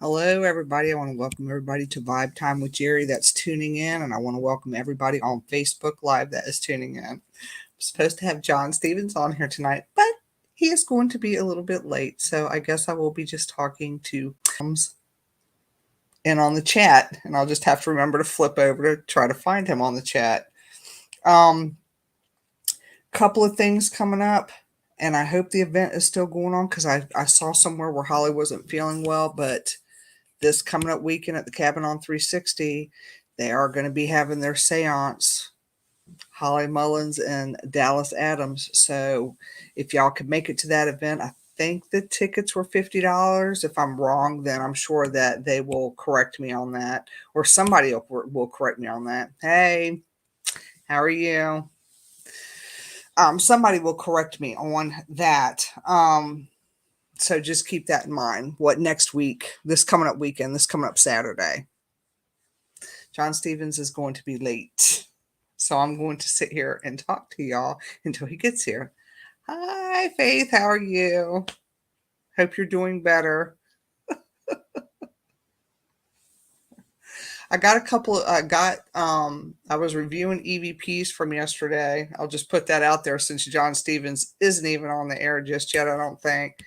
Hello, everybody. I want to welcome everybody to Vibe Time with Jerry that's tuning in, and I want to welcome everybody on Facebook Live that is tuning in. I'm supposed to have John Stevens on here tonight, but he is going to be a little bit late, so I guess I will be just talking to in on the chat, and I'll just have to remember to flip over to try to find him on the chat. Couple of things coming up, and I hope the event is still going on because I saw somewhere where Holly wasn't feeling well, but this coming up weekend at the Cabin on 360, they are going to be having their seance, Holly Mullins and Dallas Adams. So if y'all could make it to that event, I think the tickets were $50. If I'm wrong, then I'm sure that they will correct me on that, or somebody will correct me on that. Hey, how are you? Somebody will correct me on that. So just keep that in mind. What next week, this coming up weekend, this coming up Saturday, John Stevens is going to be late. So I'm going to sit here and talk to y'all until he gets here. Hi, Faith. How are you? Hope you're doing better. I got a couple. I was reviewing EVPs from yesterday. I'll just put that out there since John Stevens isn't even on the air just yet, I don't think.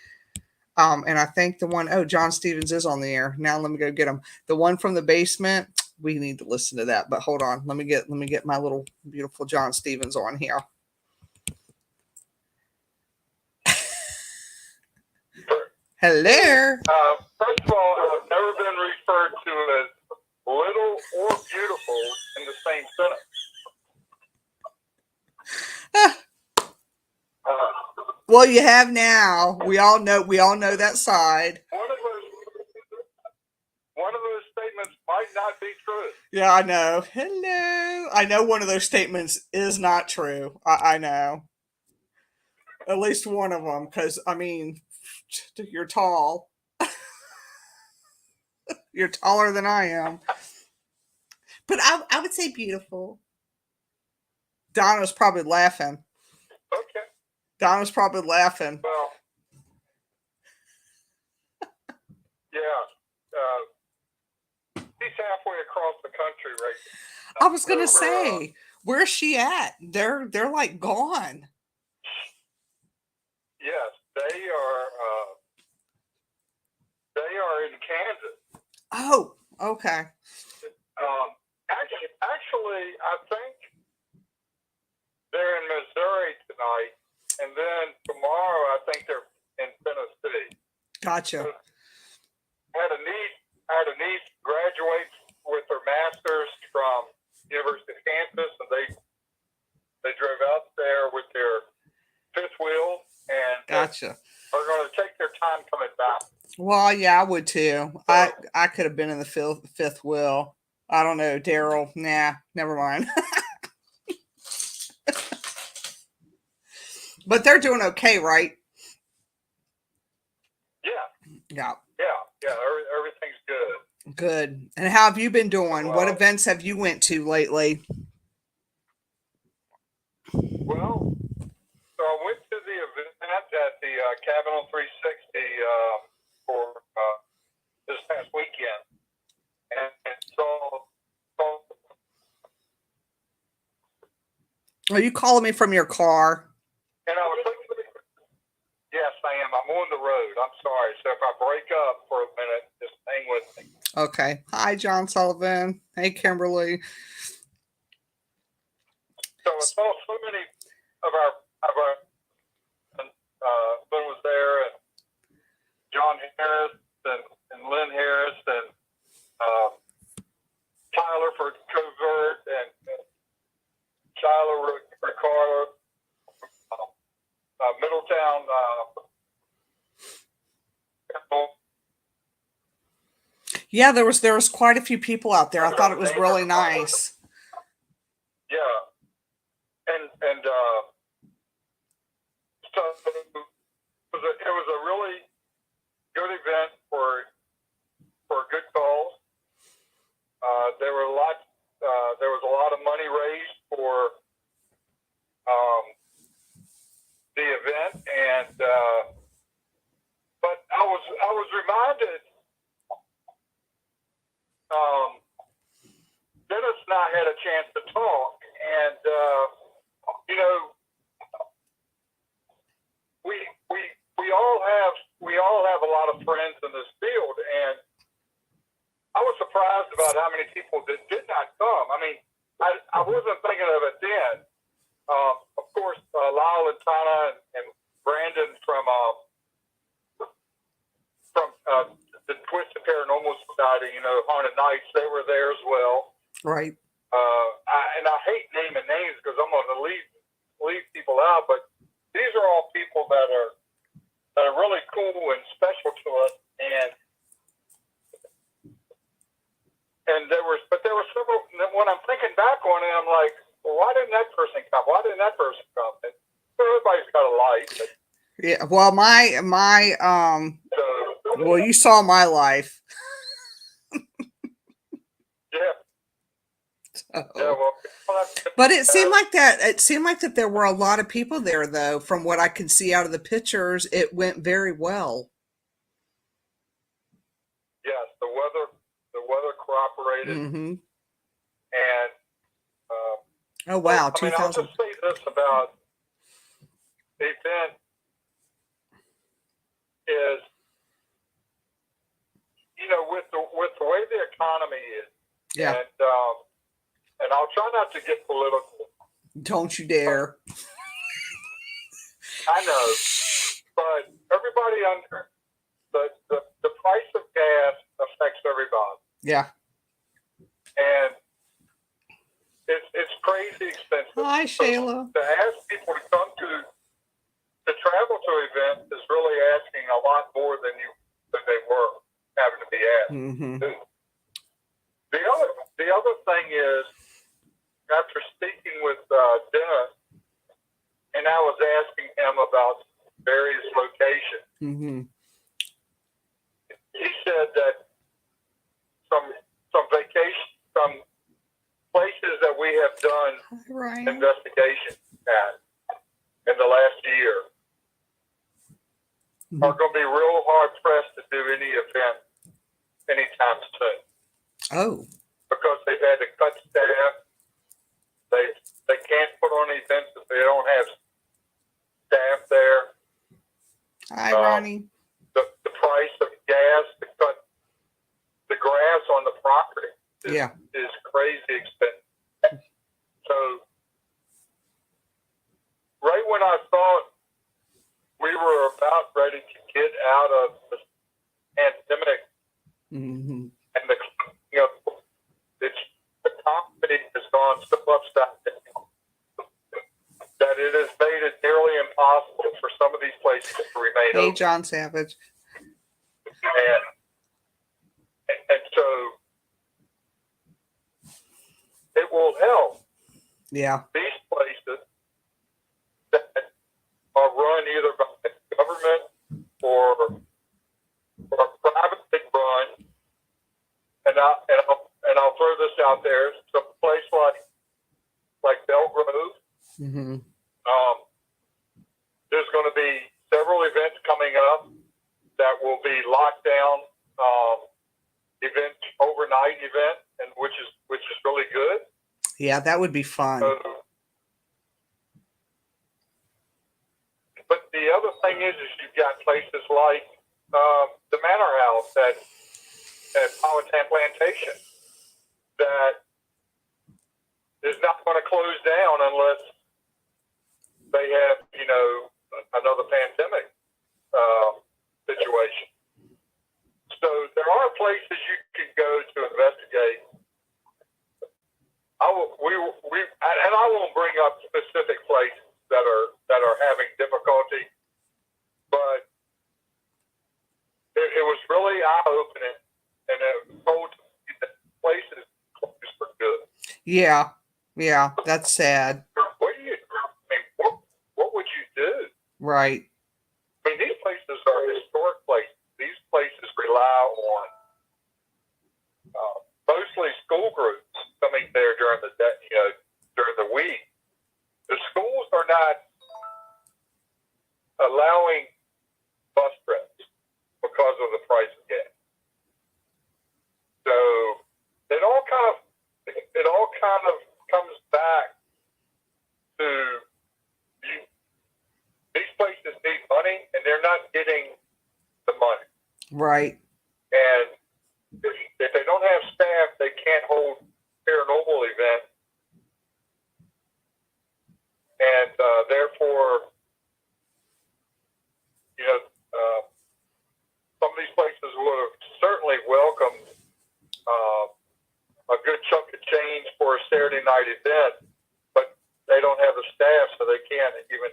And I think John Stevens is on the air. Now let me go get him. The one from the basement, we need to listen to that. But hold on. Let me get my little beautiful John Stevens on here. Hello. First of all, I've never been referred to as little or beautiful in the same sentence. Well, you have now. We all know that side. One of those statements might not be true. Yeah, I know. Hello. I know one of those statements is not true. I know. At least one of them, because, I mean, you're tall. You're taller than I am. But I would say beautiful. Donna's probably laughing. Okay. Donna's probably laughing. Well, yeah. He's halfway across the country right now. I was going to say, where's she at? They're like gone. Yes, they are in Kansas. Oh, okay. Actually, I think they're in Missouri tonight, and then tomorrow I think they're in Tennessee. Gotcha. I had a niece graduate with her master's from University of Kansas, and they drove out there with their fifth wheel, and gotcha. Are going to take their time coming back. Well, yeah, I would too. So, I could have been in the fifth wheel. I don't know, Daryl. Nah, never mind. But they're doing okay, right? Yeah. Everything's good. Good. And how have you been doing? What events have you went to lately? Well, so I went to the event at the Cabin on 360 for this past weekend, and so. Are you calling me from your car? And I was thinking, yes, I am. I'm on the road. I'm sorry. So if I break up for a minute, just hang with me. Okay. Hi, John Sullivan. Hey, Kimberly. So I saw so many of our Lynn was there, and John Harris and Lynn Harris and Tyler for Covert and Shiloh Ricardo, Middletown. Yeah, there was quite a few people out there. I thought it was really nice. Yeah, and so it was a really good event for a good cause. There was a lot of money raised for the event, and was reminded, Dennis and I had a chance to talk, and you know, we all have a lot of friends in this field, and I was surprised about how many people that did not come. I mean, I wasn't thinking of it then. Of course, Lyle and Tana and Brandon from the Twisted Paranormal Society, you know, Haunted Nights, they were there as well. Right. And I hate naming names because I'm going to leave people out, but these are all people that are really cool and special to us, and there were several. When I'm thinking back on it, I'm like, well, why didn't that person come? Why didn't that person come? And everybody's got a life. But, Yeah. Well, well, you saw my life. Yeah. Oh. Yeah. Well, But it seemed like that. It seemed like that there were a lot of people there, though. From what I can see out of the pictures, it went very well. yes, the weather cooperated, Mm-hmm. and Oh wow, I mean, I'll 2000. just say this about the event is, you know, with the way the economy is, Yeah. and I'll try not to get political. Don't you dare. I know, but everybody under the price of gas affects everybody, Yeah. and it's crazy expensive. Hi, Shayla. To ask people to come to travel to an event is really asking a lot more than they were having to be asked. Mm-hmm. The other thing is, after speaking with Dennis, and I was asking him about various locations, Mm-hmm. he said that some places that we have done Right. investigations at in the last year are going to be real hard pressed to do any event anytime soon. Oh. Because they've had to cut staff. They can't put on events if they don't have staff there. Hi, Ronnie. The price of gas to cut the grass on the property is crazy expensive. So right when I thought we were about ready to get out of the pandemic, Mm-hmm. and the economy has gone so upside down that it has made it nearly impossible for some of these places to remain Hey, open. John Savage. And so it will help Yeah. these places that are run either by the government or privately run. And I'll throw this out there. So a place like Belgrove, Mm-hmm. there's going to be several events coming up that will be lockdown events, overnight event, and which is really good. Yeah, that would be fun. But the other thing is you've got places like the Manor House at Powhatan Plantation that is not going to close down unless they have, you know, another pandemic situation. So there are places you can go to investigate. I won't bring up specific places that are having difficulty, but it was really eye-opening, and it told me that places closed for good. Yeah, that's sad. What would you do? Right. I mean, these places are historic places. These places rely on mostly school groups coming there during the day, you know, during the week. The schools are not allowing bus trips because of the price they're not getting the money. Right. And if they don't have staff, they can't hold paranormal events. And therefore, some of these places would have certainly welcomed a good chunk of change for a Saturday night event, but they don't have the staff, so they can't even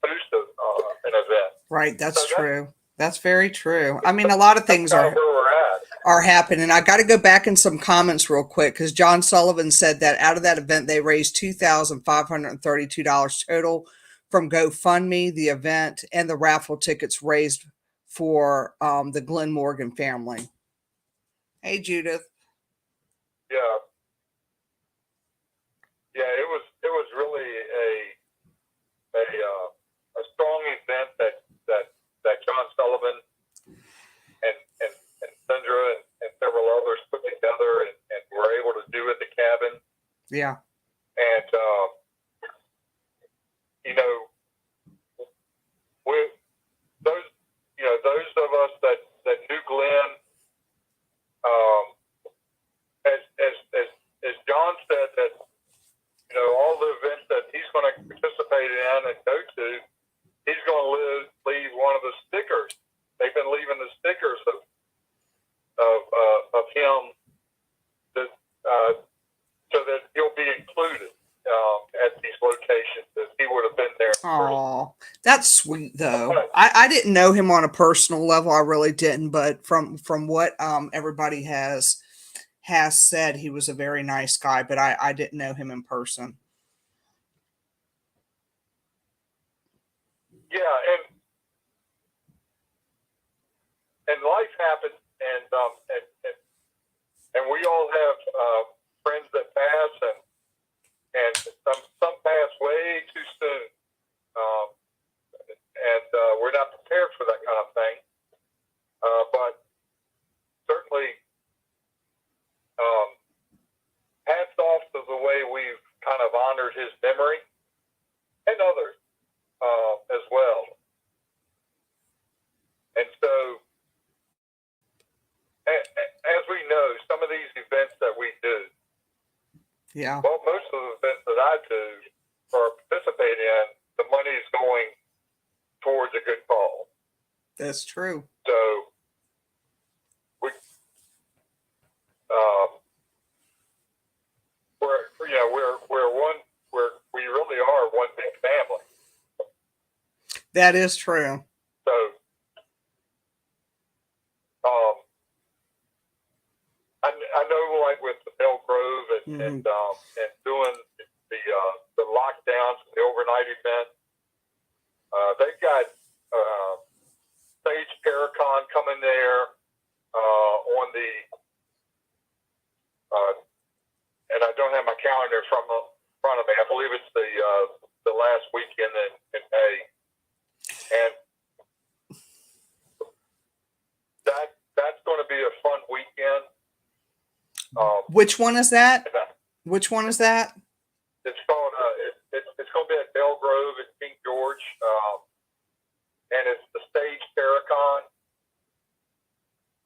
produce an event. Right. That's true. That's very true. I mean, a lot of things are where we're at. happening. I got to go back in some comments real quick because John Sullivan said that out of that event they raised $2,532 total from GoFundMe, the event, and the raffle tickets raised for the Glenn Morgan family. Hey, Judith. Yeah, it was really a strong event that John Sullivan and Sandra and several others put together and were able to do at the cabin. Yeah. And those of us that knew Glenn, as John said, that all the events that he's going to participate in and go to, he's going to leave one of the stickers. They've been leaving the stickers of him so that he'll be included at these locations, as he would have been there. Oh, that's sweet though. I didn't know him on a personal level. I really didn't, but from what everybody has said, he was a very nice guy, but I didn't know him in person. Yeah, and life happens, and we all have friends that pass, and some pass way too soon, and we're not prepared for that kind of thing. But certainly, hats off to the way we've kind of honored his memory and others as well. And so, as we know, some of these events that we do, yeah, well, most of the events that I do or participate in, the money is going towards a good cause. That's true. So we really are one big family. That is true. So I know, like with the Bell Grove and doing the lockdowns, the overnight event, they've got Sage Paracon coming there on the and I don't have my calendar in front of me. I believe it's the last weekend in May, and that's going to be a fun weekend. Which one is that? Which one is that? It's called it's going to be at Bell Grove in King George, and it's the Stage Paracon.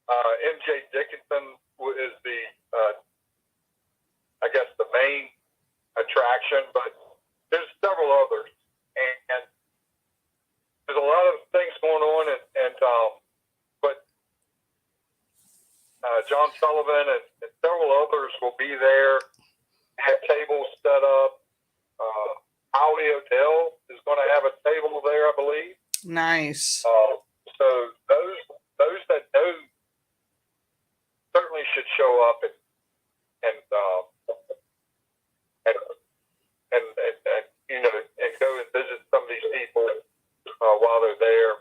MJ Dickinson is the I guess the main attraction, but there's several others, and there's a lot of things going on, but John Sullivan and several others will be there, have tables set up. Howie Odell is going to have a table there, I believe. Nice. So those that know certainly should show up and go and visit some of these people while they're there.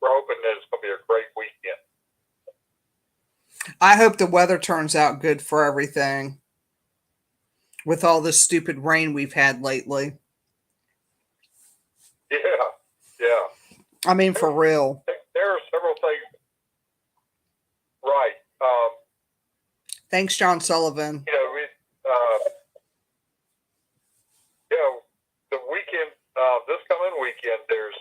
We're hoping that it's going to be a great weekend. I hope the weather turns out good for everything with all this stupid rain we've had lately. Yeah. I mean, for real. There are several things. Right. Thanks, John Sullivan. The weekend, this coming weekend, there's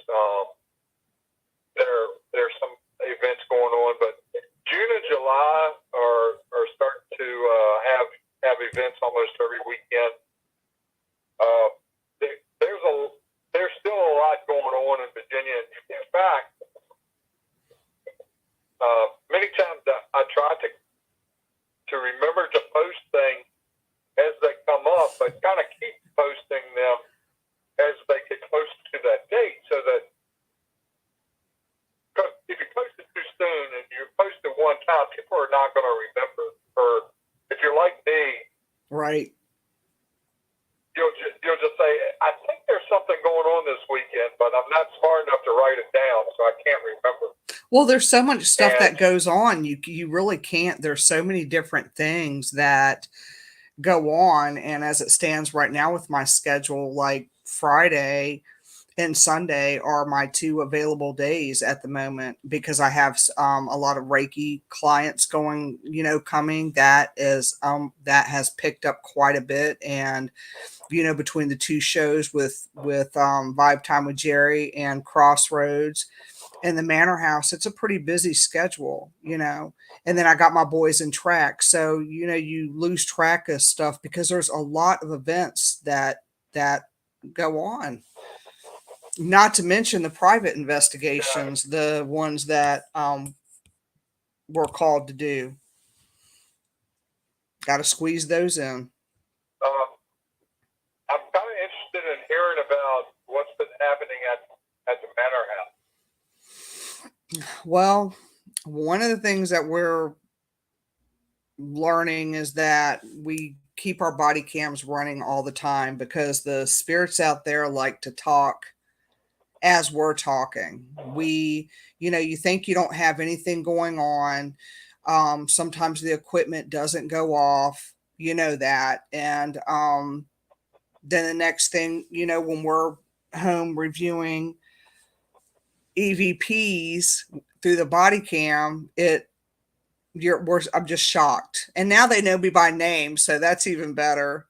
people are not going to remember. Or if you're like me, Right. you'll just say, I think there's something going on this weekend, but I'm not smart enough to write it down, so I can't remember. Well, there's so much stuff And that goes on. You really can't. There's so many different things that go on, and as it stands right now with my schedule, like Friday and Sunday are my two available days at the moment because I have a lot of Reiki clients going, coming. That has picked up quite a bit, and between the two shows with Vibe Time with Jerry and Crossroads and the Manor House, it's a pretty busy schedule, And then I got my boys in track, so you lose track of stuff because there's a lot of events that go on. Not to mention the private investigations, the ones that we're called to do. Got to squeeze those in. I'm kind of interested in hearing about what's been happening at the Manor House. Well, one of the things that we're learning is that we keep our body cams running all the time because the spirits out there like to talk as we're talking. You think you don't have anything going on. Sometimes the equipment doesn't go off, that. And then the next thing, when we're home reviewing EVPs through the body cam, I'm just shocked. And now they know me by name, so that's even better.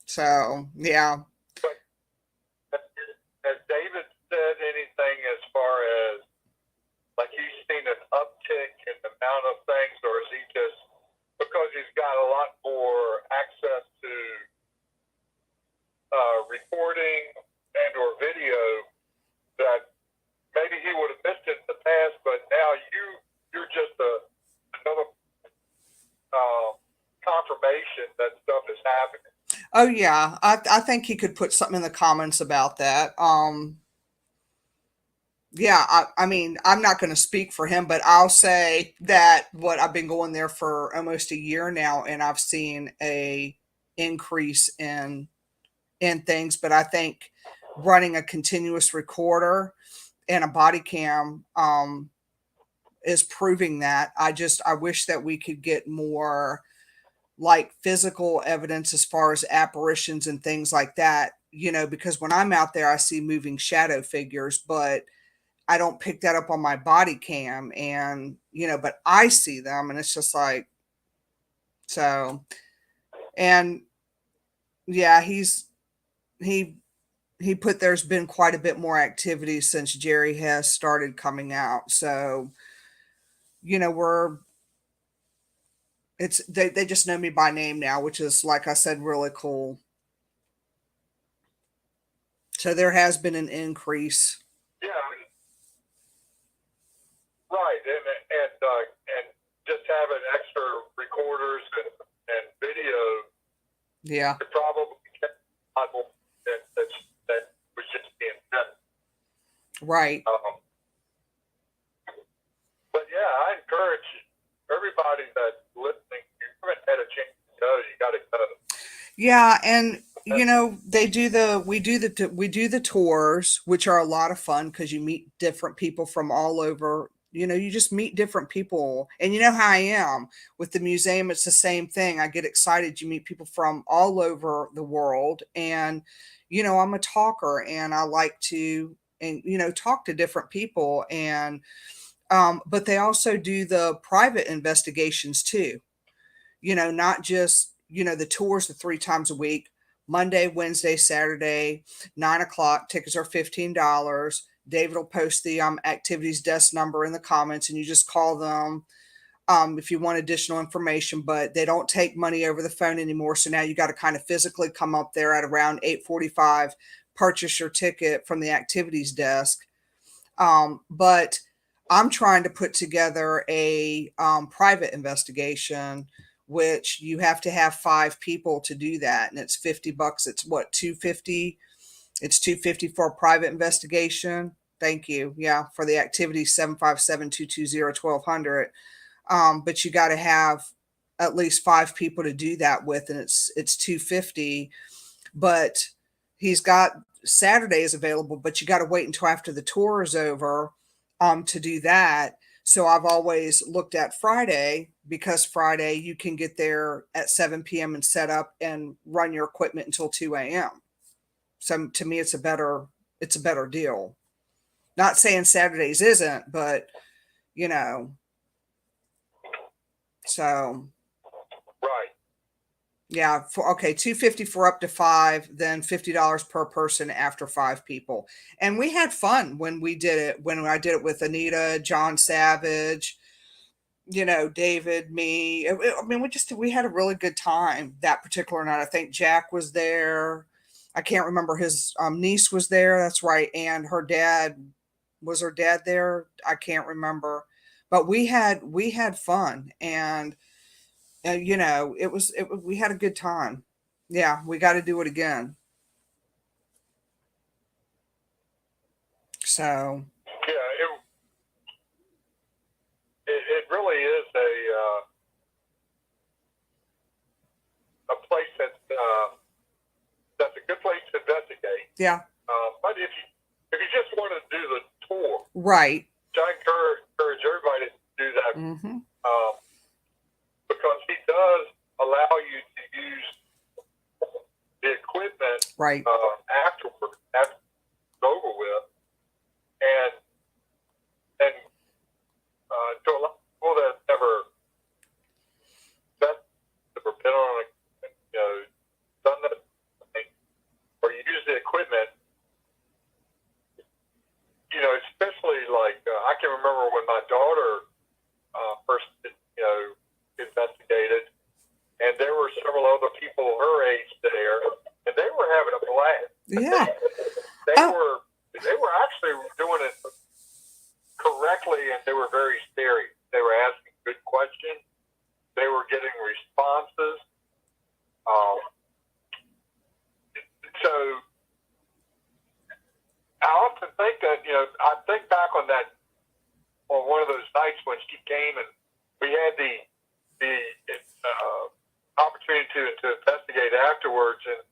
So, yeah. But has David said anything as far as, like, he's seen an uptick in the amount of things, or is he just, because he's got a lot more access to recording and or video, that maybe he would have missed it in the past, but now you're just another confirmation that stuff is happening. Oh yeah, I think he could put something in the comments about that. Yeah, I mean, I'm not going to speak for him, but I'll say that what I've been going there for almost a year now, and I've seen a increase in things. But I think running a continuous recorder and a body cam is proving that. I wish that we could get more like physical evidence as far as apparitions and things like that, because when I'm out there, I see moving shadow figures, but I don't pick that up on my body cam and, but I see them and it's just like, so, and yeah, he put, there's been quite a bit more activity since Jerry has started coming out. So, they just know me by name now, which is, like I said, really cool. So there has been an increase. Yeah, right, and just having extra recorders and video. Yeah. It probably that was just being done. Right. But yeah, I encourage everybody that's listening. If you haven't had a chance to go, you got to go. Yeah, and we do the tours, which are a lot of fun because you meet different people from all over. You just meet different people, and you know how I am with the museum. It's the same thing. I get excited. You meet people from all over the world, and I'm a talker, and I like to talk to different people, and but they also do the private investigations too. Not just, the tours the 3 times a week, Monday, Wednesday, Saturday, 9 o'clock. Tickets are $15. David will post the activities desk number in the comments and you just call them if you want additional information, but they don't take money over the phone anymore. So now you got to kind of physically come up there at around 8:45, purchase your ticket from the activities desk. But I'm trying to put together a private investigation, which you have to have 5 people to do that, and it's $50. It's what, 250 It's $250 for a private investigation. Thank you. Yeah, for the activity 757-220-1200. But you got to have at least 5 people to do that with, and it's $250. But he's got Saturdays available, but you got to wait until after the tour is over to do that. So I've always looked at Friday, because Friday you can get there at 7 p.m. and set up and run your equipment until 2 a.m. So to me, it's a better deal. Not saying Saturdays isn't, but you know, so Right. yeah, okay, $250 for up to 5, then $50 per person after 5 people. And we had fun when we did it. When I did it with Anita, John Savage, David, me. I mean, we had a really good time that particular night. I think Jack was there. I can't remember, his niece was there. That's right, and her dad, was her dad there? I can't remember, but we had fun, and we had a good time. Yeah, we got to do it again. So Yeah, it really is a place that's a good place to investigate. yeah, But if you just want to do the tour, right. I encourage everybody to do that, Mm-hmm. because he does allow you to use the equipment Right. afterward, after it's over with, and to a lot of people that never been on done that, or use the equipment. Especially like I can remember when my daughter first, investigated, and there were several other people her age there, and they were having a blast. Yeah. They were actually doing it correctly, and they were very serious. They were asking good questions. They were getting responses. So I often think that, I think back on one of those nights when she came and we had the opportunity to investigate afterwards, and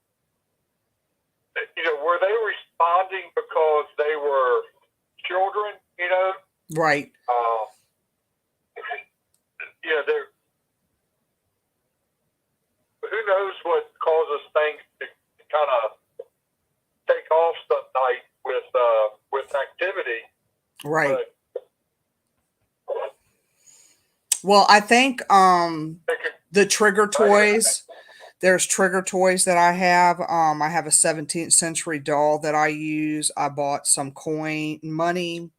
were they responding because they were children? Right. They're, who knows what causes things to kind of take off some night with activity. Right. Well, I think the trigger toys, there's trigger toys that I have. I have a 17th century doll that I use. I bought some money.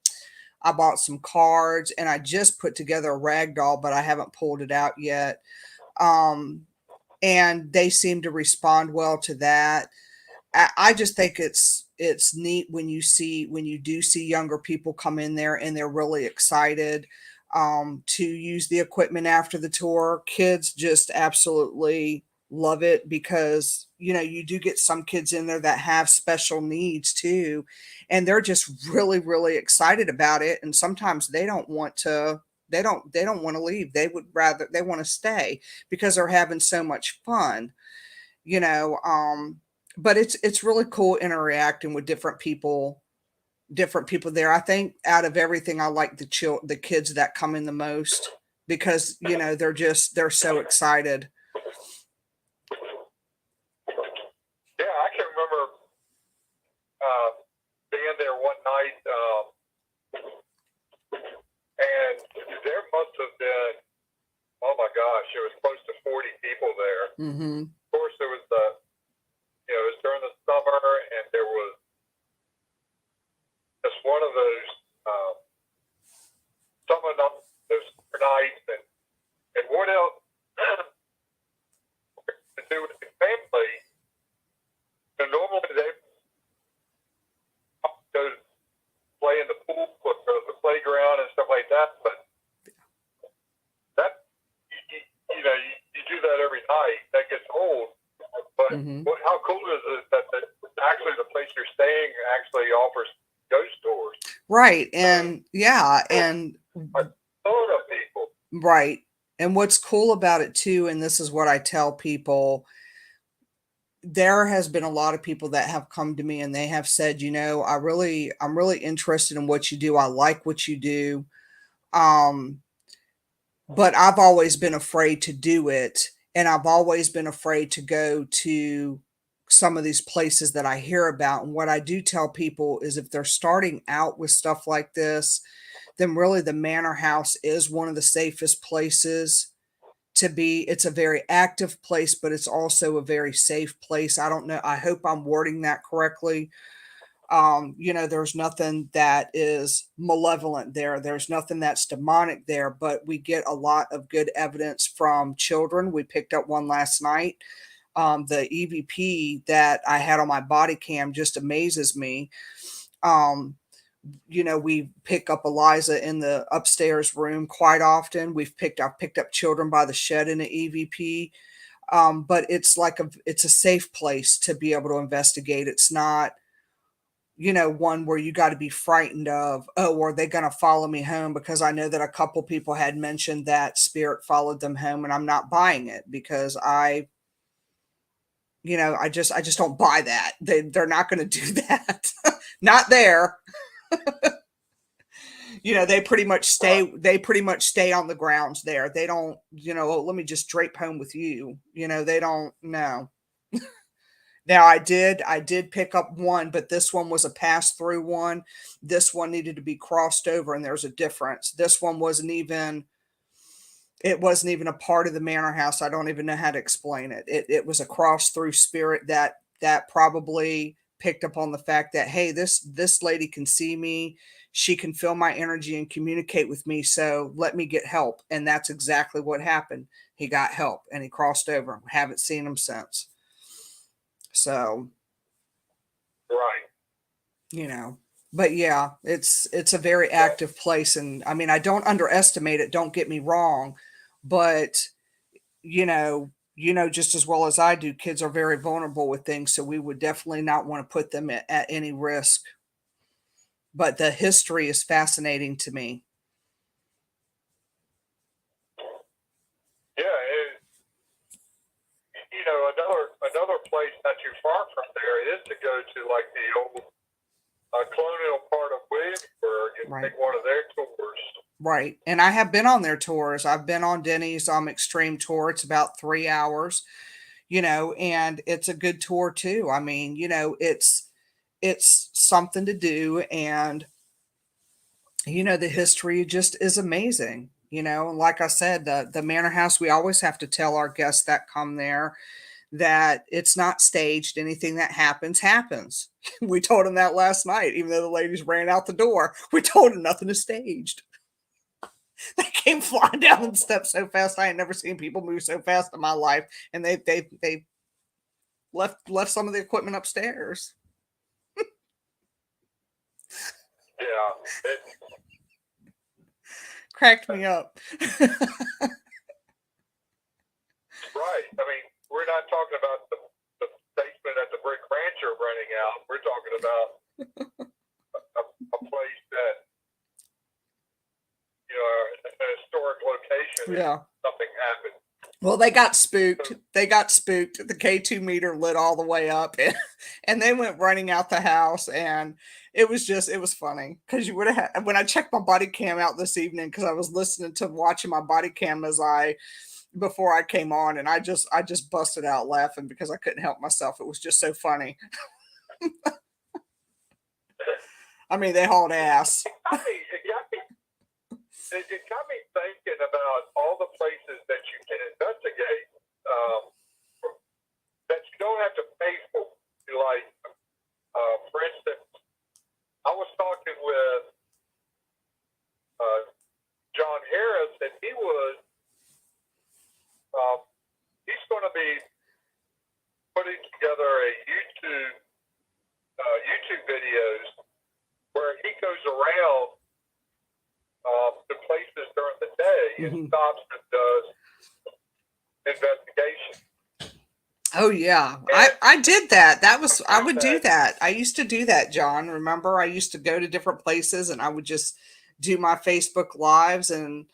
I bought some cards, and I just put together a rag doll, but I haven't pulled it out yet. And they seem to respond well to that. I just think it's neat when you do see younger people come in there and they're really excited to use the equipment after the tour. Kids just absolutely love it, because you do get some kids in there that have special needs too, and they're just really, really excited about it. And sometimes they don't want to want to leave. They want to stay because they're having so much fun, but it's really cool interacting with different people there. I think out of everything, I like the kids that come in the most, because they're so excited. Yeah, I can remember being there one night, and there must have been, oh my gosh, it was close to 40 people there. Mm-hmm. Of course, there was it was during the summer, and there was just one of those summer nights, and what else to do with the family. And normally they go play in the pool or the playground and stuff like that, but that you do that every night. That gets old. you're staying actually offers ghost tours. Right. And yeah, and A ton of people. right. And what's cool about it too, and this is what I tell people, there has been a lot of people that have come to me and they have said, I'm really interested in what you do. I like what you do. Um, but I've always been afraid to do it. And I've always been afraid to go to some of these places that I hear about. And what I do tell people is if they're starting out with stuff like this, then really the manor house is one of the safest places to be. It's a very active place, but it's also a very safe place. I don't know. I hope I'm wording that correctly. There's nothing that is malevolent there. There's nothing that's demonic there, but we get a lot of good evidence from children. We picked up one last night. The EVP that I had on my body cam just amazes me. We pick up Eliza in the upstairs room quite often. I've picked up children by the shed in the EVP. But it's a safe place to be able to investigate. It's not, one where you got to be frightened of, oh, are they going to follow me home? Because I know that a couple people had mentioned that spirit followed them home, and I'm not buying it because I just don't buy that. They're not going to do that. Not there. They pretty much stay on the grounds there. They don't, oh, let me just drape home with you. They don't know. Now I did pick up one, but this one was a pass through one. This one needed to be crossed over, and there's a difference. This one it wasn't even a part of the manor house. I don't even know how to explain it. It was a cross through spirit that probably picked up on the fact that, hey, this lady can see me. She can feel my energy and communicate with me. So let me get help. And that's exactly what happened. He got help and he crossed over. Haven't seen him since. So, right. But yeah, it's a very active place. And I mean, I don't underestimate it. Don't get me wrong, but just as well as I do, kids are very vulnerable with things. So we would definitely not want to put them at any risk. But the history is fascinating to me. Yeah, another place not too far from there is to go to like the old colonial part of Williamsburg and Right. take one of their tours. Right. And I have been on their tours. I've been on Denny's Extreme Tour. It's about 3 hours, and it's a good tour too. I mean, it's something to do, and the history just is amazing. Like I said, the manor house, we always have to tell our guests that come there that it's not staged. Anything that happens. We told them that last night, even though the ladies ran out the door. We told them nothing is staged. They came flying down the steps so fast. I ain't never seen people move so fast in my life. And they left some of the equipment upstairs. Yeah. Cracked me up. Right. I mean, we're not talking about the basement at the Brick Rancher running out. We're talking about a place that, a historic location. Yeah. Something happened. Well, they got spooked. The K2 meter lit all the way up, and they went running out the house. And it was funny because you would have, when I checked my body cam out this evening, because I was watching my body cam before I came on, and I just busted out laughing because I couldn't help myself. It was just so funny. I mean, they hauled ass. It got me thinking about all the places that you can investigate that you don't have to pay for. Like, for instance, I was talking with John Harris, and he's going to be putting together a YouTube videos where he goes around to places during the day and stops and does investigation. Oh yeah. And I did that. That was I there's would do that, that. I used to do that, John. Remember, I used to go to different places and I would just do my Facebook lives, and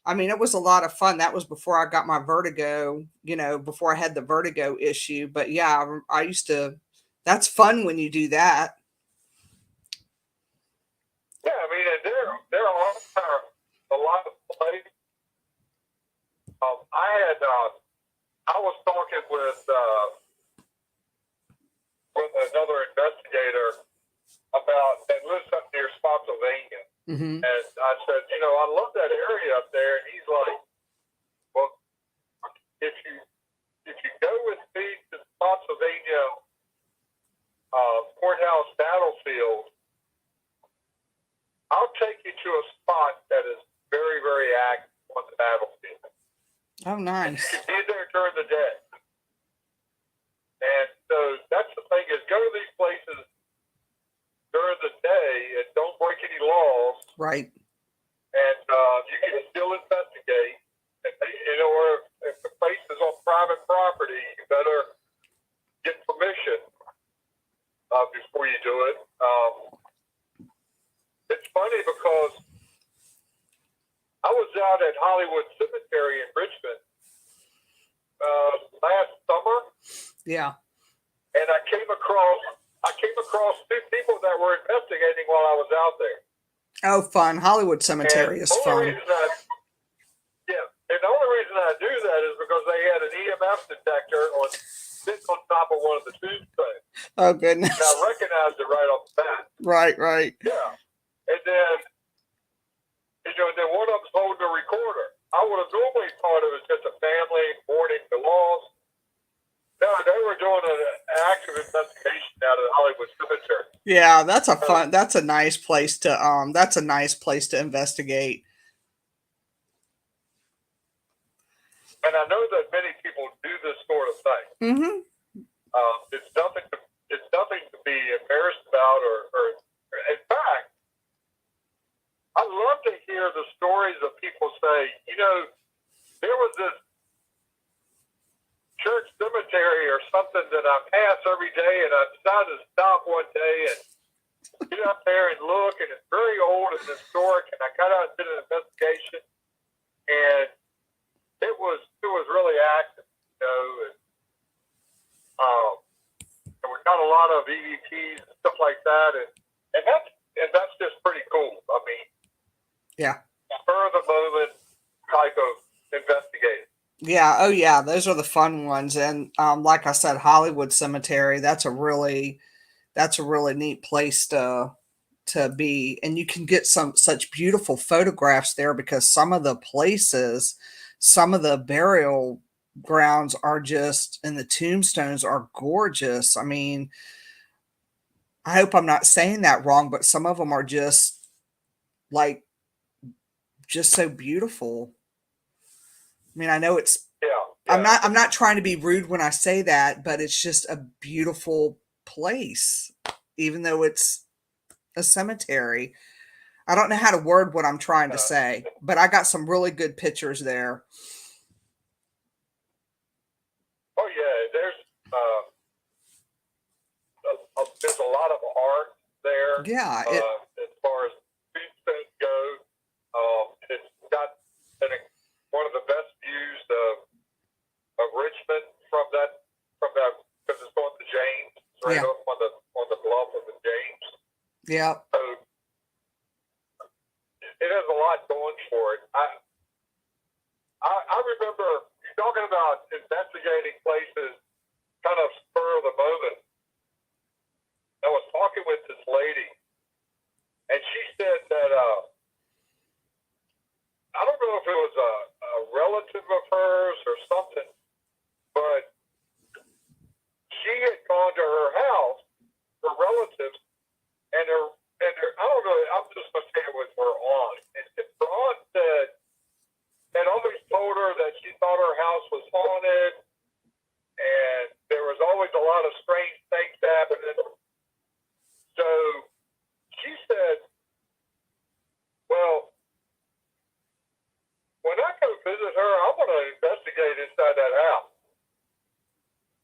I mean, it was a lot of fun. That was before I got my vertigo, before I had the vertigo issue. But yeah, I used to that's fun when you do that. yeah, I mean, and there are a lot of places. I was talking with another investigator about that lives up near Spotsylvania. Mhm. And I said, I love that area up there. And he's like, well, if you go with me to Spotsylvania courthouse battlefield, I'll take you to a spot that is very, very active on the battlefield. Oh, And you nice. can be there during the day. And so that's the thing is go to these places during the day and don't break any laws. Right. And you can still investigate. And, or if the place is on private property, you better get permission before you do it. It's funny because I was out at Hollywood Cemetery in Richmond last summer, Yeah. and I came across two people that were investigating while I was out there. Oh, fun. Hollywood And Cemetery is the only fun. reason and the only reason I do that is because they had an EMF detector sitting on top of one of the tombstones. Oh, goodness. And I recognized it right off the bat. Right, right. Yeah. And then, then one of them's holding a recorder. I would have normally thought it was just a family mourning the loss. No, they were doing an active investigation out of the Hollywood Cemetery. Yeah, that's a nice place to investigate. And I know that many people do this sort of thing. Mhm. It's nothing to be embarrassed about, or in fact, I love to hear the stories of people say, there was this church cemetery or something that I pass every day, and I decided to stop one day and get up there and look, and it's very old and historic, and I got out and did an investigation, and it was really active, and we got a lot of EVPs and stuff like that, and that's just pretty cool. I mean, Yeah. spur of the moment type of investigating. Yeah, oh yeah, those are the fun ones. And like I said, Hollywood Cemetery, that's a really neat place to be. And you can get such beautiful photographs there because some of the burial grounds are just and the tombstones are gorgeous. I mean, I hope I'm not saying that wrong, but some of them are like just so beautiful. I mean, I know it's Yeah. I'm not trying to be rude when I say that, but it's just a beautiful place, even though it's a cemetery. I don't know how to word what I'm trying to say, but I got some really good pictures there. Oh yeah, there's a lot of art there. Yeah, As far as tombstones go, it's got one of the best views of Richmond from that because it's on the James, it's right Yeah. up on the bluff of the James. yeah, So it has a lot going for it. I remember you talking about investigating places, kind of spur of the moment. I was talking with this lady, and she said that I don't know if it was a relative of hers or something, but she had gone to her house, her relatives, and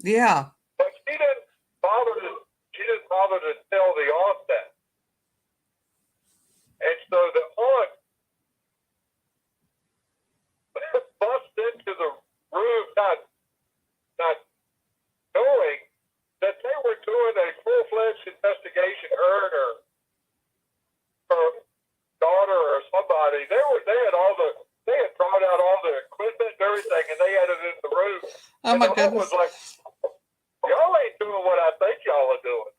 Yeah. But she didn't bother to tell the aunt that. And so the aunt bust into the room, not knowing that they were doing a full-fledged investigation. Her and her daughter or somebody, they had brought out all the equipment and everything, and they had it in the room. Oh And my the aunt goodness. was like, "Y'all ain't doing what I think y'all are doing."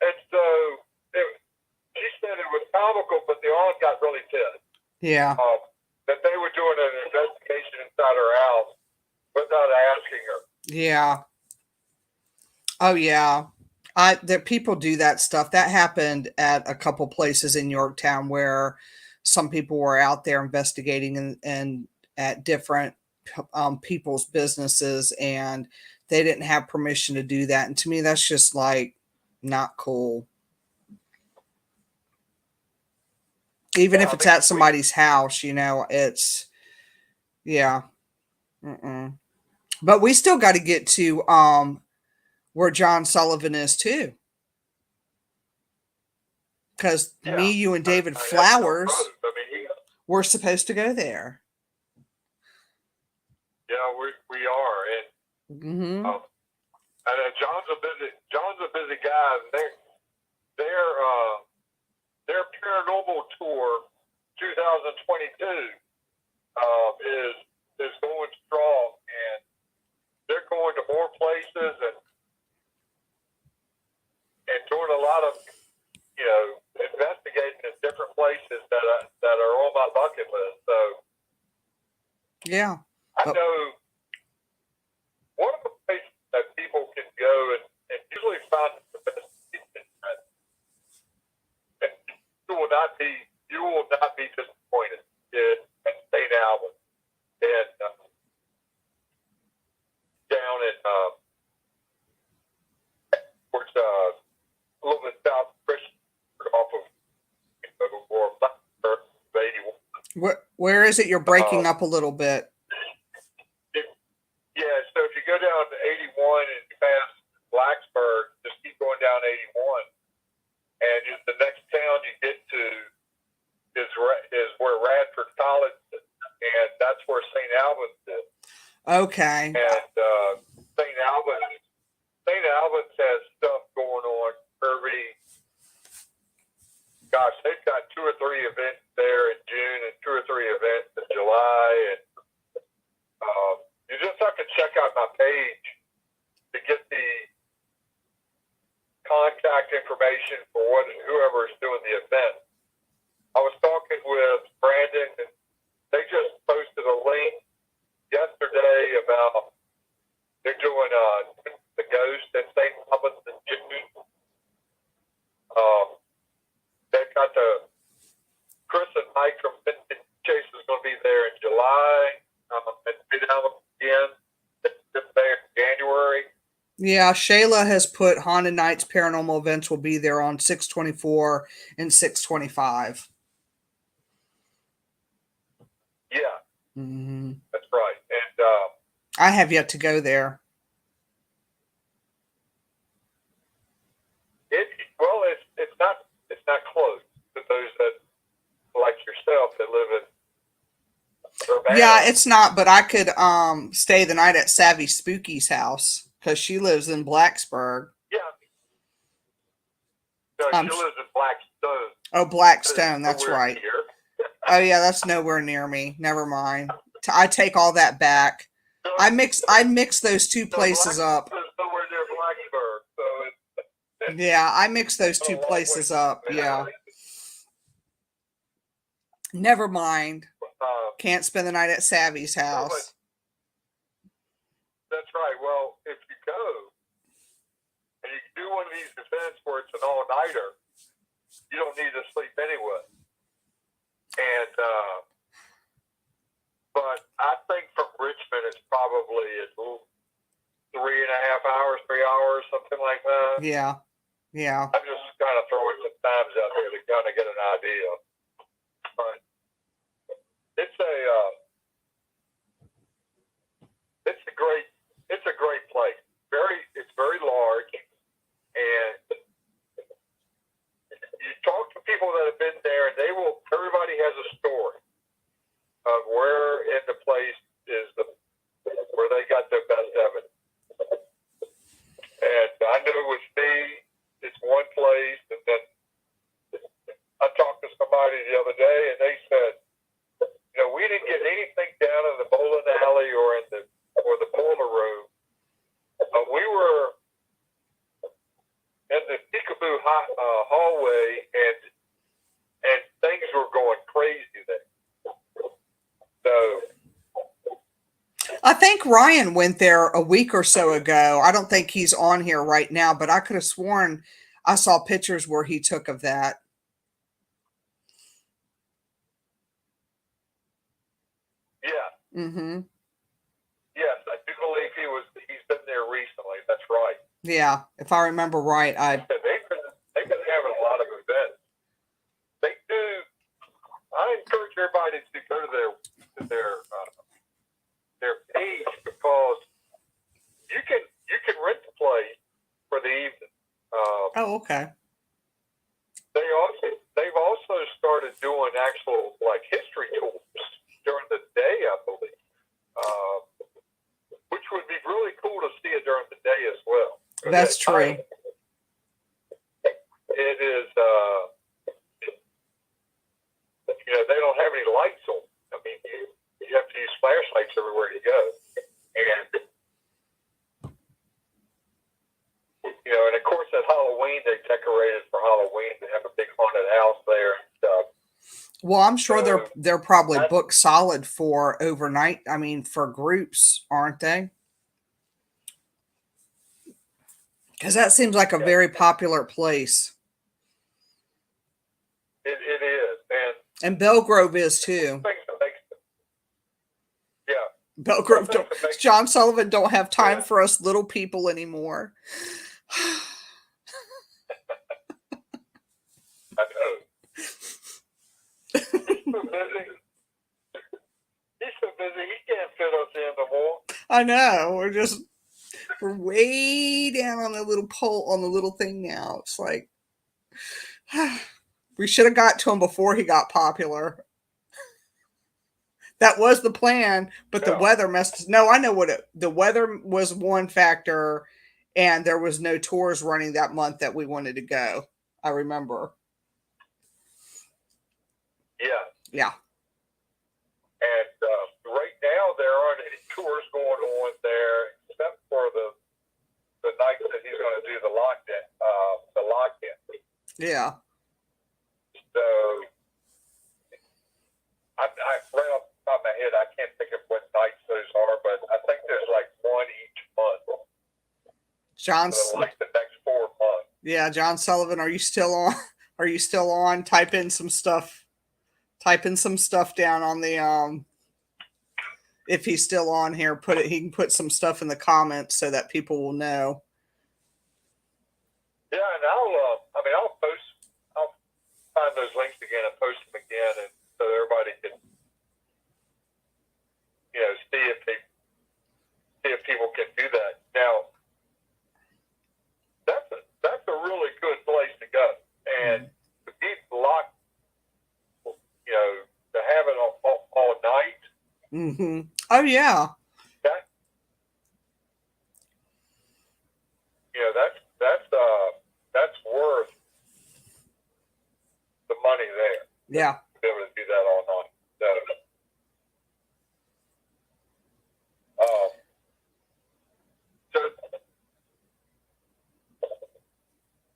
And so she said it was comical, but the aunt got really pissed. Yeah. That they were doing an investigation inside her house without asking her. Yeah. Oh yeah. That people do that stuff. That happened at a couple places in Yorktown where some people were out there investigating and at different people's businesses, and they didn't have permission to do that. And to me, that's just like not cool. Even Yeah, if it's at somebody's house, it's yeah. Mm-mm. But we still got to get to where John Sullivan is too. Because me, you, and David Flowers we're supposed to go there. Yeah, we are, and Mm-hmm. John's a busy guy. Their paranormal tour 2022 is going strong, and they're going to more places and doing a lot of investigating in different places that are on my bucket list. So Yeah. I know one of the places that people can go and usually find the best pieces, and you will not be disappointed at St. Albans and down in towards a little bit south of Christian, off of or Blacksburg, 81. Where is it? You're breaking up a little bit. Yeah, so if you go down to 81 and you pass Blacksburg, just keep going down 81, and the next town you get to is where Radford College is, and that's where St. Albans is. Okay. And St. Albans has stuff going on gosh, they've got 2 or 3 events there in June and 2 or 3 events in July, and you just have to check out my page to get the contact information for whoever is doing the event. I was talking with Brandon, and they just posted a link yesterday about they're doing the Ghost at St. Albans in June. They've got Chris and Mike from Vintage Chase is going to be there in July. And St. Albans again, just there in January. Yeah, Shayla has put Haunted Nights Paranormal Events will be there on 6/24 and 6/25. Yeah, Mm-hmm. that's right. And I have yet to go there. It's not close to those that like yourself that live in Urbana. Yeah, it's not, but I could stay the night at Savvy Spooky's house because she lives in Blacksburg. Yeah. No, she lives in Blackstone. Oh, Blackstone, that's right. Oh yeah, that's nowhere near me. Never mind. I take all that back. No, I mix those two places up. Nowhere near Blacksburg, so it's Yeah, I mix those two places up. Yeah. Never mind. Can't spend the night at Savvy's house. That's right. Well, if you go and you do one of these events where it's an all-nighter, you don't need to sleep anyway. And but I think from Richmond it's probably 3.5 hours, 3 hours, something like that. Yeah. Yeah. I'm just kind of throwing some times out there to kind of get an idea. But it's a great it's a great place. It's very large, and you talk to people that have been there, and everybody has a story of where in the place is where they got their best evidence. And I know with me, it's one place, and then I talked to somebody the other day, and they said, we didn't get anything down in the bowling alley or the boiler room. We were in the peekaboo hallway, and things were going crazy there. So I think Ryan went there a week or so ago. I don't think he's on here right now, but I could have sworn I saw pictures where he took of that. Yeah. Mm-hmm. Yes, I do believe he's been there recently. That's right. Yeah, if I remember right, they've been having a lot of events. They do. I encourage everybody to go to their page, because you can rent the place for the evening. Oh, okay. They've also started doing actual history tours during the day, I believe, which would be really cool to see it during the day as well. That's true. It is, they don't have any lights on. I mean, you have to use flashlights everywhere you go. And of course at Halloween, they decorated for Halloween. They have a big haunted house there and stuff. Well, I'm sure they're probably booked solid for overnight. I mean, for groups, aren't they? Because that seems like a very popular place. It is, and Belgrove is too. Yeah, Belgrove. John Sullivan don't have time for us little people anymore. I know. He's so busy. He's so busy. He can't fit us in no more. I know. We're way down on the little pole, on the little thing now. It's like we should have got to him before he got popular. That was the plan, but the weather messed. No, I know the weather was one factor, and there was no tours running that month that we wanted to go. I remember. Yeah. And right now there aren't any tours going on there except for the night that he's going to do the lock-in. Yeah. So I right off the top of my head, I can't think of what nights those are, but I think there's like one each month. So like the next 4 months. Yeah, John Sullivan, are you still on? Are you still on? Type in some stuff down on the if he's still on here, he can put some stuff in the comments so that people will know. Yeah, and I'll find those links again and post them again, and so everybody can see if people can do that. Now that's a really good place to go, and to be locked, to have it all night. Mm-hmm. Oh yeah. That's worth the money there. Yeah. To be able to do that all night. So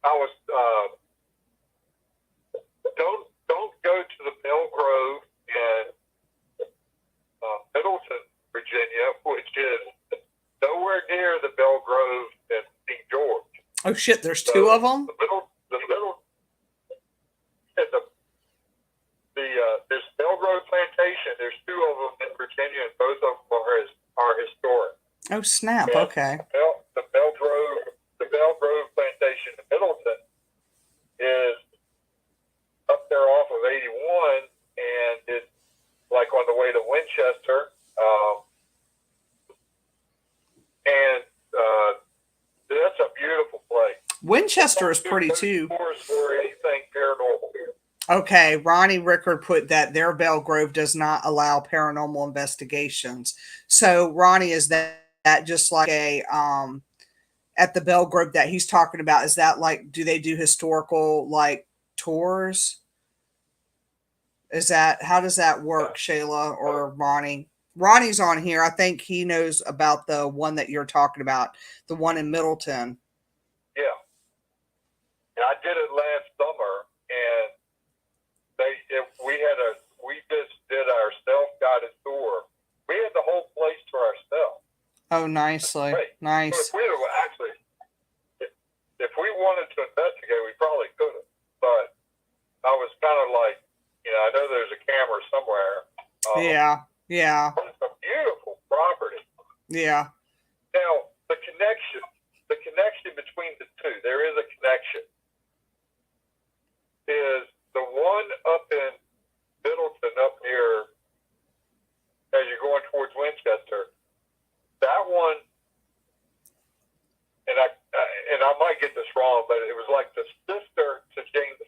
I was don't go to the Belgrove in Middleton, Virginia, which is nowhere near the Belgrove in St. George. Oh shit! There's two of them. There's Belgrove Plantation. There's two of them in Virginia, and both of them are historic. Oh snap! And okay. The Belgrove Plantation in Middleton is up there off of 81, and it's like on the way to Winchester. And Winchester is pretty too. Or anything paranormal. Okay, Ronnie Rickard put that their Bell Grove does not allow paranormal investigations. So Ronnie, is that just like a at the Bell Grove that he's talking about? Is that like, do they do historical like tours? Is that, how does that work, Shayla or Ronnie? Ronnie's on here. I think he knows about the one that you're talking about, the one in Middleton. Yeah. And I did it last summer, and we just did our self-guided tour. We had the whole place to ourselves. Oh, nicely. Nice. So if we wanted to investigate, we probably could have. But I was kind of like, I know there's a camera somewhere. Yeah. It's a beautiful property. Yeah. Now, the connection between the two, there is a connection, is the one up in Middleton, up near, as you're going towards Winchester, that one, and I might get this wrong, but it was like the sister to James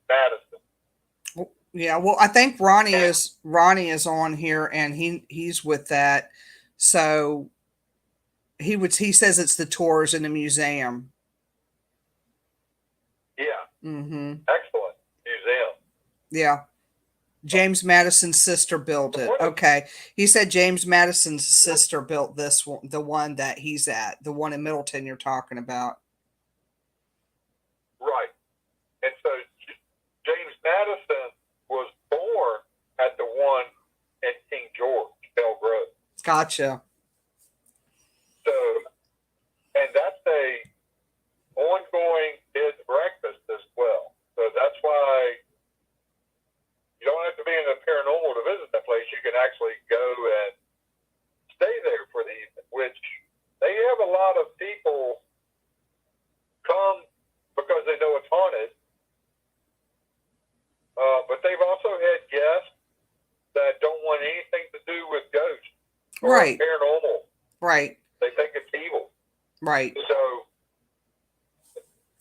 Madison. Yeah, well, I think Ronnie is on here, and he's with that. So he says it's the tours in the museum. Yeah. Mm-hmm. Excellent museum. Yeah. James Madison's sister built it. Okay. He said James Madison's sister built this one, the one that he's at, the one in Middleton you're talking about. Right. And so James Madison was born at the one in King George, Bell Grove. Gotcha. So, and that's a ongoing bed and breakfast as well. So that's why you don't have to be in the paranormal to visit that place. You can actually go and stay there for the evening, which they have a lot of people come because they know it's haunted. But they've also had guests that don't want anything to do with ghosts or paranormal. Right. They think it's evil. Right. So,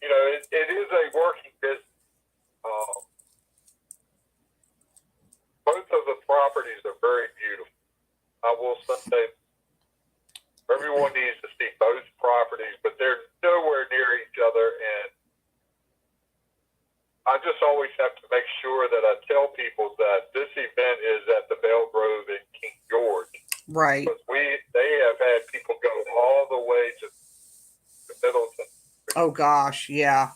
it is a working business. Both of the properties are very beautiful. I will say everyone needs to see both properties, but they're nowhere near each other. And I just always have to make sure that I tell people that this event is at the Bell Grove in King George. Right. Because they have had people go all the way to Middleton. Oh gosh, yeah.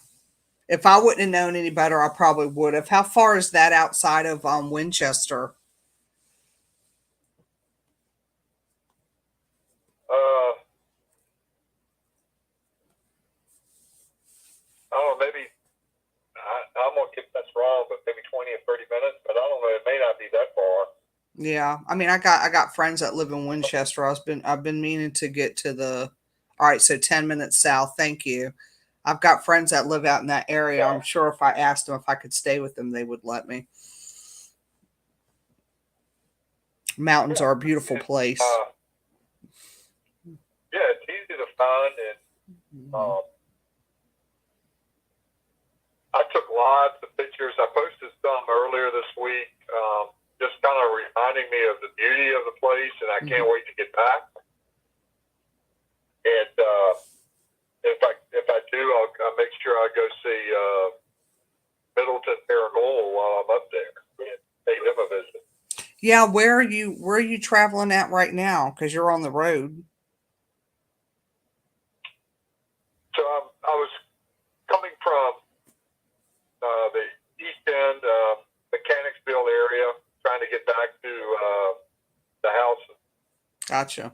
If I wouldn't have known any better, I probably would have. How far is that outside of Winchester? I don't know, maybe I'm gonna get this wrong, but maybe 20 or 30 minutes. But I don't know. It may not be that far. Yeah, I mean, I got friends that live in Winchester. I've been meaning to get to the. All right, so 10 minutes south. Thank you. I've got friends that live out in that area. Yeah. I'm sure if I asked them if I could stay with them, they would let me. Mountains are a beautiful place. Yeah, it's easy to find, and I took lots of pictures. I posted some earlier this week, just kind of reminding me of the beauty of the place, and I can't wait to get back. And if I do, I'll make sure I go see Middleton Paranormal while I'm up there and pay them a visit. Yeah, where are you traveling at right now? Because you're on the road. So I was coming from the East End, Mechanicsville area, trying to get back to the house. Gotcha.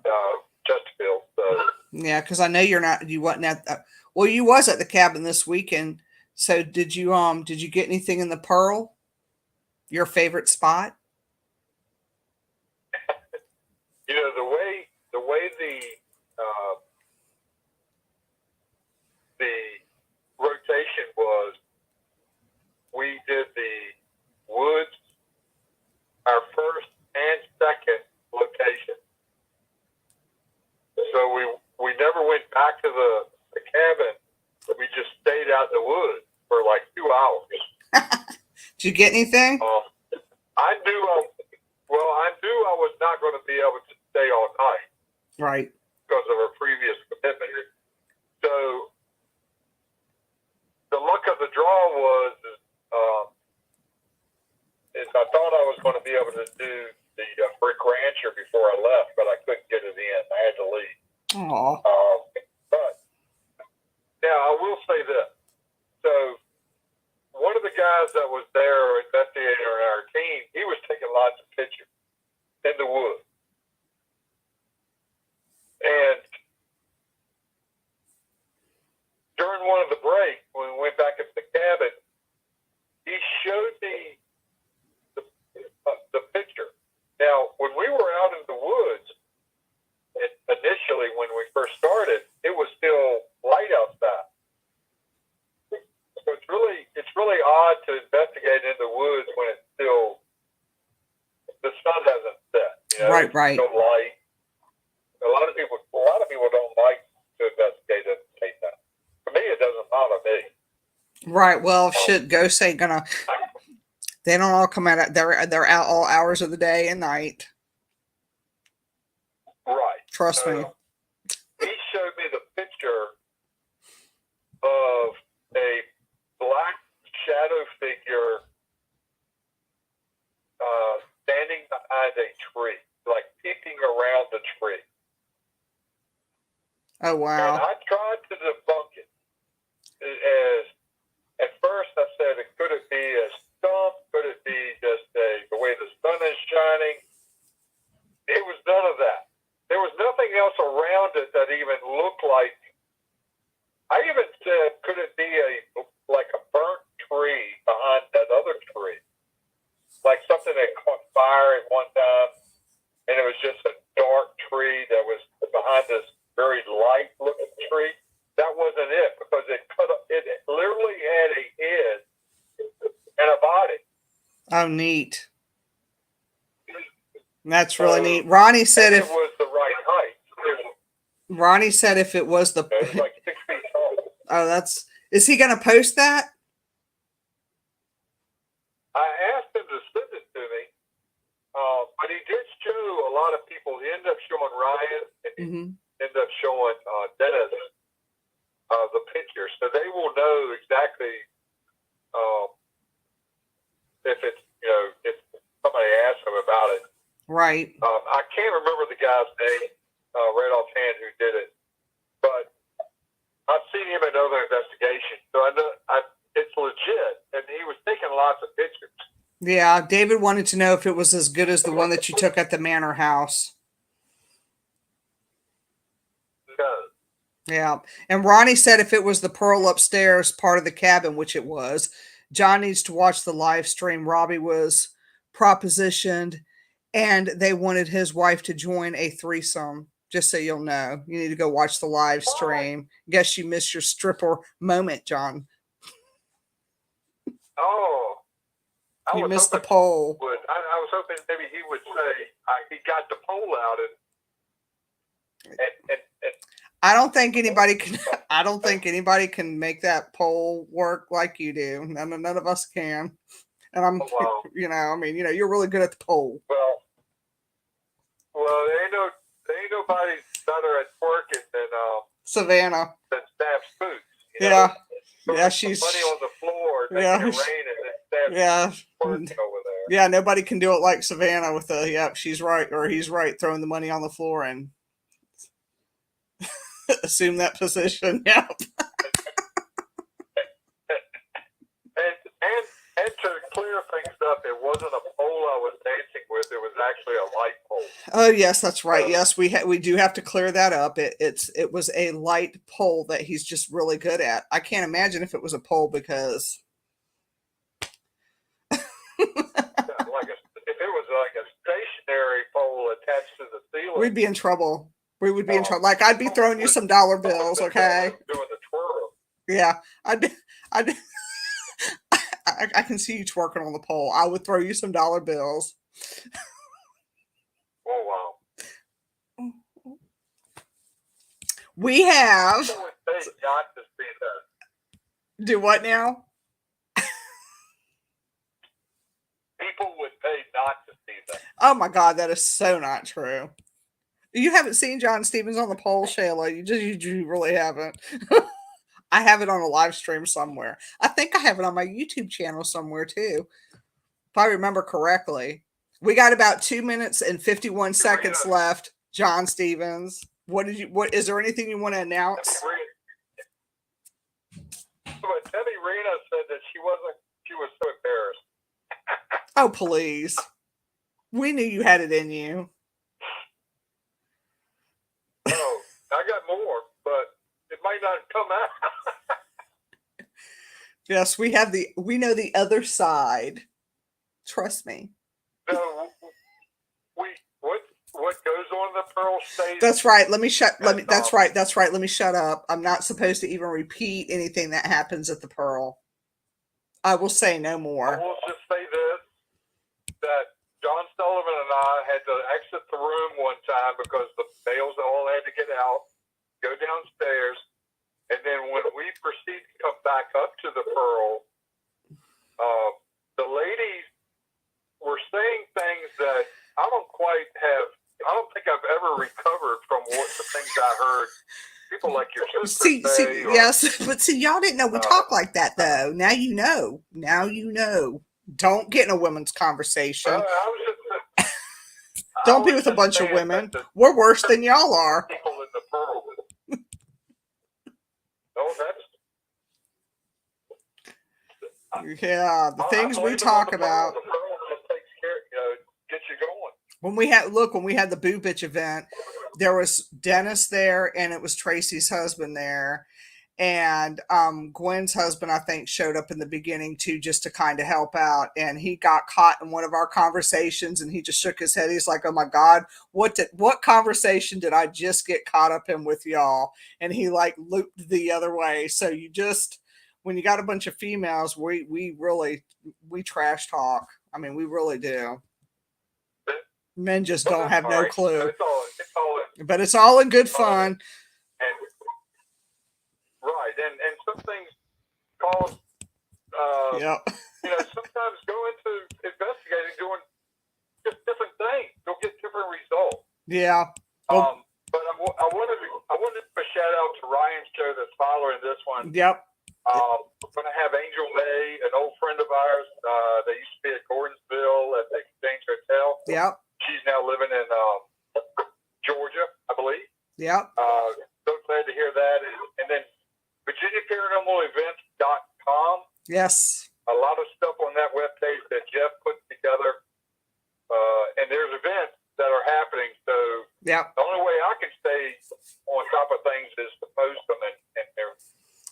Chesterfield. So. Yeah, because I know you wasn't at. Well, you was at the cabin this weekend. So did you get anything in the Pearl? Your favorite spot? The way the rotation was, we did the woods, our first and second location. So we never went back to the cabin, but we just stayed out in the woods for like 2 hours. Did you get anything? I knew I was not going to be able to stay all night. Right. Because of our previous commitment. So the luck of the draw was is I thought I was going to be able to do the Brick Rancher before I left, but I couldn't get it in. I had to leave. Aw. But now I will say this. So one of the guys that was there, investigator in our team, he was taking lots of pictures in the woods. And during one of the breaks, when we went back into the cabin, he showed me the picture. Now, when we were out in the woods, initially when we first started, it was still light outside. So it's really odd to investigate in the woods when it's still, the sun hasn't set. You know, Right. No light. A lot of people don't like to investigate in the daytime. For me, it doesn't bother me. Right. Well, ghosts ain't gonna. They don't all come out. They're out all hours of the day and night. Right. Trust me. He showed me the picture of a black shadow figure standing behind a tree, like peeking around the tree. Oh, wow. And I tried to debunk it. At first I said, could it be a stump? Could it be just the way the sun is shining? It was none of that. There was nothing else around it that even looked like. I even said, could it be like a burnt tree behind that other tree? Like something that caught fire at one time, and it was just a dark tree that was behind this very light-looking tree. That wasn't it, because it literally had a head and a body. Oh, neat. That's really neat. Ronnie said it was the right height. Ronnie said if it was the. It was like 6 feet tall. Oh, is he going to post that? I asked him to send it to me, but he did show a lot of people. He ended up showing Ryan, and he ended up showing Dennis the picture, so they will know exactly if it's if somebody asks them about it. Right. I can't remember the guy's name right offhand who did it, but I've seen him in other investigations, so I know it's legit, and he was taking lots of pictures. Yeah, David wanted to know if it was as good as the one that you took at the manor house. No. Yeah, and Ronnie said if it was the pearl upstairs part of the cabin, which it was, John needs to watch the live stream. Robbie was propositioned, and they wanted his wife to join a threesome. Just so you'll know, you need to go watch the live stream. Guess you missed your stripper moment, John. Oh, you missed the poll. I was hoping maybe he would say he got the poll out and I don't think anybody can. I don't think anybody can make that poll work like you do. None of us can. And I'm, you're really good at the poll. Well, there ain't nobody better at twerking than Savannah. Than Stab's boots. Yeah. Yeah, she's money on the floor, making it rain, and then Stab's twerking over there. Yeah, nobody can do it like Savannah with the. Yep, she's right, or he's right, throwing the money on the floor and assume that position. Yep. And to clear things up, it wasn't a pole I was dancing with. It was actually a light pole. Oh yes, that's right. Yes, we do have to clear that up. It was a light pole that he's just really good at. I can't imagine if it was a pole because. If it was like a stationary pole attached to the ceiling, we'd be in trouble. We would be in trouble. Like I'd be throwing you some dollar bills, okay? Doing the twirl. Yeah, I'd. I can see you twerking on the pole. I would throw you some dollar bills. Oh wow! We have. Do what now? People would pay not to see them. Oh my God, that is so not true. You haven't seen John Stevens on the pole, Shayla. You really haven't. I have it on a live stream somewhere. I think I have it on my YouTube channel somewhere too, if I remember correctly. We got about 2 minutes and 51 seconds left. John Stevens, what is there anything you want to announce? But Debbie Rena said that she was so embarrassed. Oh, please. We knew you had it in you. Oh, I got more, but it might not come out. Yes, we know the other side. Trust me. No, what goes on the Pearl stays. That's right. That's right. Let me shut up. I'm not supposed to even repeat anything that happens at the Pearl. I will say no more. I will just say this, that John Sullivan and I had to exit the room one time because the males all had to get out, go downstairs, and then when we proceeded to come back up to the Pearl, the ladies were saying things that I don't think I've ever recovered from what the things I heard. People like your sister say. Yes, but see, y'all didn't know we talk like that, though. Now you know. Now you know. Don't get in a women's conversation. Don't be with a bunch of women. We're worse than y'all are. People in the Pearl. Oh, that's. Yeah, the things we talk about. The Pearl just takes care, get you going. When we had the Boo Bitch event, there was Dennis there and it was Tracy's husband there. And Gwen's husband, I think, showed up in the beginning too, just to kind of help out. And he got caught in one of our conversations and he just shook his head. He's like, oh my God, what conversation did I just get caught up in with y'all? And he like looped the other way. So when you got a bunch of females, we really trash talk. I mean, we really do. Men just don't have no clue. But it's all in good fun. Right, and some things cause, sometimes go into investigating, doing just different things. You'll get different results. Yeah. But I wanted to shout out to Ryan's show that's following this one. Yep. We're going to have Angel May, an old friend of ours. They used to be at Gordonsville at the Exchange Hotel. Yep. She's now living in Georgia, I believe. Yep. So glad to hear that. And then VirginiaParanormalEvents.com. Yes. A lot of stuff on that webpage that Jeff put together. And there's events that are happening. So the only way I can stay on top of things is to post them and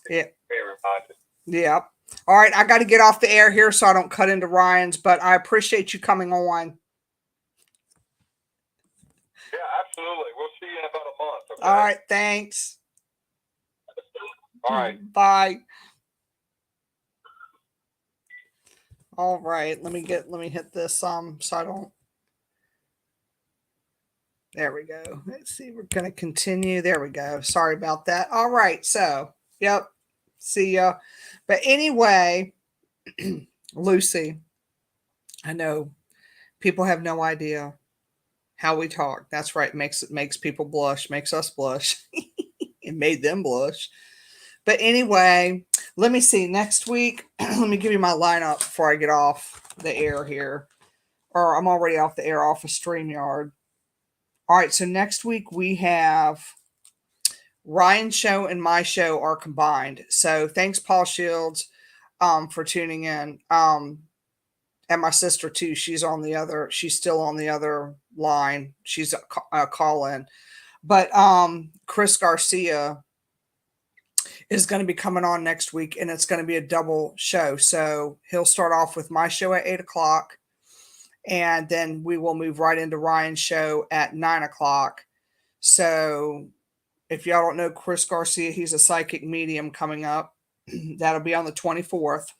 be reminded. Yeah. All right. I got to get off the air here so I don't cut into Ryan's, but I appreciate you coming on. Yeah, absolutely. We'll see you in about a month. Okay? All right. Thanks. All right. Bye. All right. Let me hit this so I don't. There we go. Let's see. We're going to continue. There we go. Sorry about that. All right. So, yep. See ya. But anyway, Lucy, I know people have no idea how we talk. That's right. Makes people blush, makes us blush. It made them blush. But anyway, let me see. Next week, let me give you my lineup before I get off the air here. Or I'm already off the air, off of StreamYard. All right, so next week we have Ryan's show and my show are combined. So thanks, Paul Shields, for tuning in. And my sister too. She's still on the other line. She's a call in. But Chris Garcia is going to be coming on next week, and it's going to be a double show. So he'll start off with my show at 8:00, and then we will move right into Ryan's show at 9:00. So if y'all don't know Chris Garcia, he's a psychic medium coming up. That'll be on the 24th.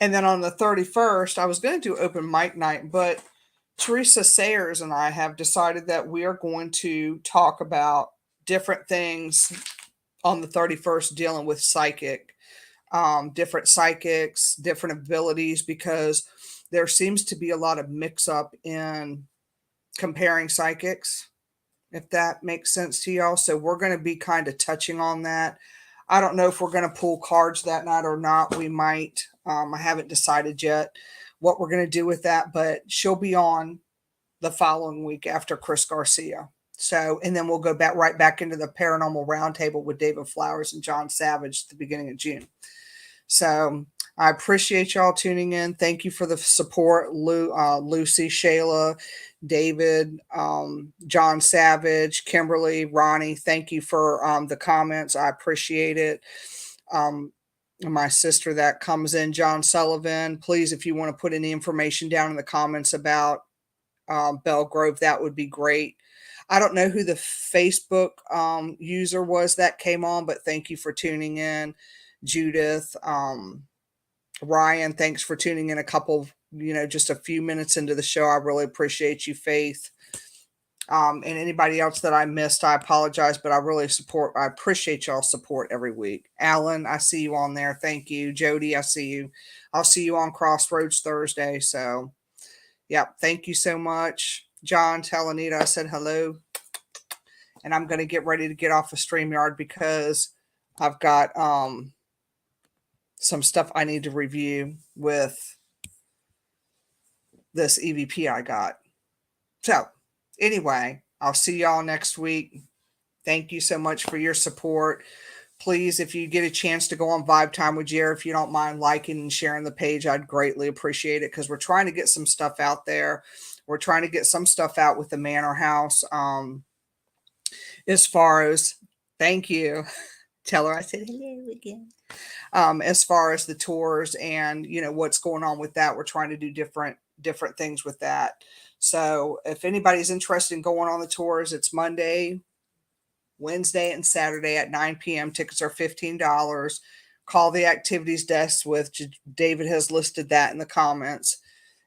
And then on the 31st, I was going to do open mic night, but Teresa Sayers and I have decided that we are going to talk about different things on the 31st dealing with different psychics, different abilities, because there seems to be a lot of mix up in comparing psychics, if that makes sense to y'all. So we're going to be kind of touching on that. I don't know if we're going to pull cards that night or not. We might. I haven't decided yet what we're going to do with that, but she'll be on the following week after Chris Garcia. So, and then we'll go back right back into the paranormal roundtable with David Flowers and John Savage at the beginning of June. So I appreciate y'all tuning in. Thank you for the support, Lucy, Shayla, David, John Savage, Kimberly, Ronnie. Thank you for the comments. I appreciate it. My sister that comes in, John Sullivan. Please, if you want to put any information down in the comments about Belgrove, that would be great. I don't know who the Facebook user was that came on, but thank you for tuning in. Judith, Ryan, thanks for tuning in just a few minutes into the show. I really appreciate you, Faith. And anybody else that I missed, I apologize, but I appreciate y'all's support every week. Alan, I see you on there. Thank you. Jody, I see you. I'll see you on Crossroads Thursday. So, yeah, thank you so much. John, tell Anita I said hello. And I'm going to get ready to get off of StreamYard because I've got some stuff I need to review with this EVP I got. So anyway, I'll see y'all next week. Thank you so much for your support. Please, if you get a chance to go on Vibe Time with Jerry, if you don't mind liking and sharing the page, I'd greatly appreciate it, because we're trying to get some stuff out there. We're trying to get some stuff out with the Manor House. As far as, thank you. Tell her I said hello again. As far as the tours and, what's going on with that, we're trying to do different things with that. So if anybody's interested in going on the tours, it's Monday, Wednesday, and Saturday at 9 p.m. Tickets are $15. Call the activities desk, David has listed that in the comments.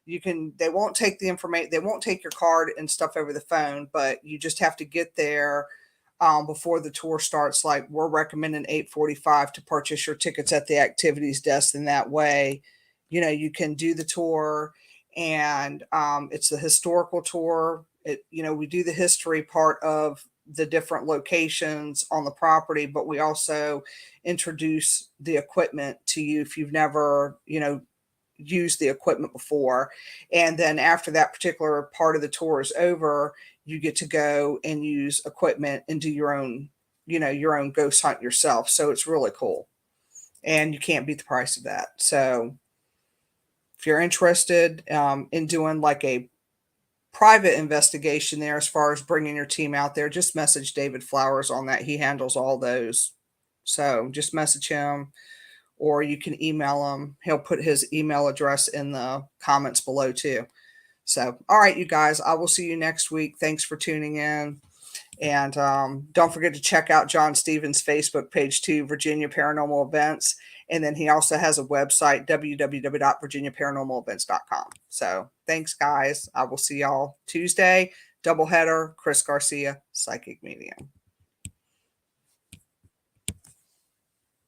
They won't take the information, they won't take your card and stuff over the phone, but you just have to get there before the tour starts. Like, we're recommending 8:45 to purchase your tickets at the activities desk. And that way, you can do the tour. And it's the historical tour. We do the history part of the different locations on the property, but we also introduce the equipment to you if you've never, used the equipment before. And then after that particular part of the tour is over, you get to go and use equipment and do your own ghost hunt yourself. So it's really cool. And you can't beat the price of that. So if you're interested in doing like a private investigation there, as far as bringing your team out there, just message David Flowers on that. He handles all those. So just message him, or you can email him. He'll put his email address in the comments below too. So, all right, you guys, I will see you next week. Thanks for tuning in. And don't forget to check out John Stevens' Facebook page too, Virginia Paranormal Events. And then he also has a website, www.virginiaparanormalevents.com. So thanks, guys. I will see y'all Tuesday. Doubleheader, Chris Garcia, Psychic Medium.